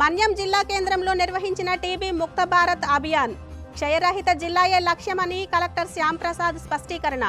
మన్యం జిల్లా కేంద్రంలో నిర్వహించిన టీబీ ముక్త భారత్ అభియాన్ క్షయరహిత జిల్లాయే లక్ష్యమని కలెక్టర్ శ్యామ్ ప్రసాద్ స్పష్టీకరణ.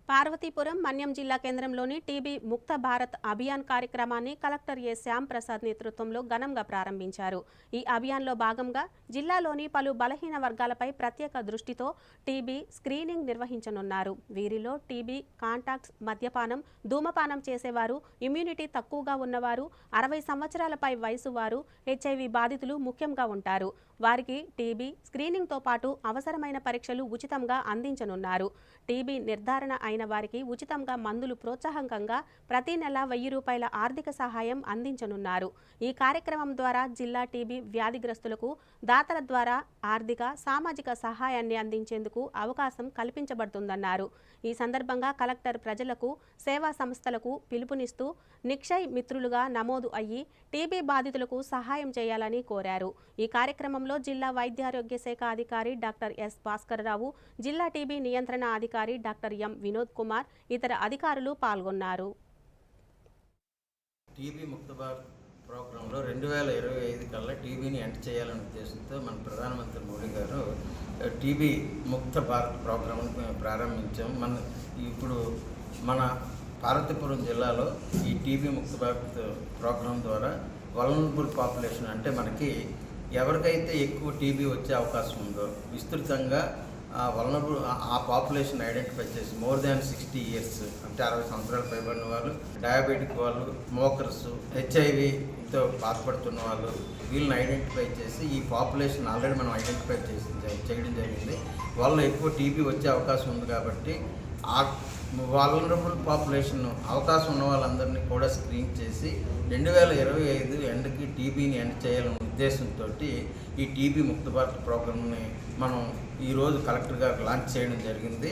పార్వతీపురం మన్యం జిల్లా కేంద్రంలోని టీబీ ముక్త భారత్ అభియాన్ కార్యక్రమాన్ని కలెక్టర్ ఏ శ్యామ్ ప్రసాద్ నేతృత్వంలో ఘనంగా ప్రారంభించారు. ఈ అభియాన్లో భాగంగా జిల్లాలోని పలు బలహీన వర్గాలపై ప్రత్యేక దృష్టితో టీబీ స్క్రీనింగ్ నిర్వహించనున్నారు. వీరిలో టీబీ కాంటాక్ట్స్, మద్యపానం, ధూమపానం చేసేవారు, ఇమ్యూనిటీ తక్కువగా ఉన్నవారు, 60 సంవత్సరాలపై వయసు వారు, హెచ్ఐవి బాధితులు ముఖ్యంగా ఉంటారు. వారికి టీబీ స్క్రీనింగ్తో పాటు అవసరమైన పరీక్షలు ఉచితంగా అందించనున్నారు. టీబీ నిర్ధారణ అయిన వారికి ఉచితంగా మందులు ప్రోత్సాహకంగా ప్రతి నెల 1000 రూపాయల ఆర్థిక సహాయం అందించనున్నారు. ఈ కార్యక్రమం ద్వారా జిల్లా టీబీ వ్యాధిగ్రస్తులకు దాతల ద్వారా ఆర్థిక, సామాజిక సహాయాన్ని అందించేందుకు అవకాశం కల్పించబడుతుందన్నారు. ఈ సందర్భంగా కలెక్టర్ ప్రజలకు, సేవా సంస్థలకు పిలుపునిస్తూ నిక్షయ్ మిత్రులుగా నమోదు అయ్యి టీబీ బాధితులకు సహాయం చేయాలని కోరారు. ఈ కార్యక్రమంలో జిల్లా వైద్యారోగ్య శాఖ అధికారి డాక్టర్ ఎస్ భాస్కరరావు, జిల్లా టీబీ నియంత్రణ అధికారి డాక్టర్ ఎం వినోద్ కుమార్, ఇతర అధికారులు పాల్గొన్నారు. టీబీ ముక్త భారత్ ప్రోగ్రాంలో 2025 కల్లా టీబీని ఎండ్ చేయాలనే ఉద్దేశంతో మన ప్రధానమంత్రి మోడీ గారు టీబీ ముక్త భారత్ ప్రోగ్రాం ప్రారంభించాం. ఇప్పుడు మన పార్వతీపురం జిల్లాలో ఈ టీబీ ముక్త భారత్ ప్రోగ్రాం ద్వారా వల్నరబుల్ పాపులేషన్, అంటే మనకి ఎవరికైతే ఎక్కువ టీబీ వచ్చే అవకాశం ఉందో విస్తృతంగా వల్నరబుల్ ఆ పాపులేషన్ ఐడెంటిఫై చేసి మోర్ దాన్ 60 ఇయర్స్, అంటే 60 సంవత్సరాలు పైబడిన వాళ్ళు, డయాబెటిక్ వాళ్ళు, స్మోకర్స్, హెచ్ఐవితో బాధపడుతున్న వాళ్ళు, వీళ్ళని ఐడెంటిఫై చేసి ఈ పాపులేషన్ ఆల్రెడీ మనం ఐడెంటిఫై చేయడం జరిగింది. వాళ్ళు ఎక్కువ టీబీ వచ్చే అవకాశం ఉంది కాబట్టి ఆ వల్నరబుల్ పాపులేషన్ అవకాశం ఉన్న వాళ్ళందరినీ కూడా స్క్రీన్ చేసి 2025 ఎండ్కి టీబీని ఎండ్ చేయాలనే ఉద్దేశంతో ఈ టీబీ ముక్త భారత్ ప్రోగ్రామ్ని మనం ఈరోజు కలెక్టర్ గారు లాంచ్ చేయడం జరిగింది.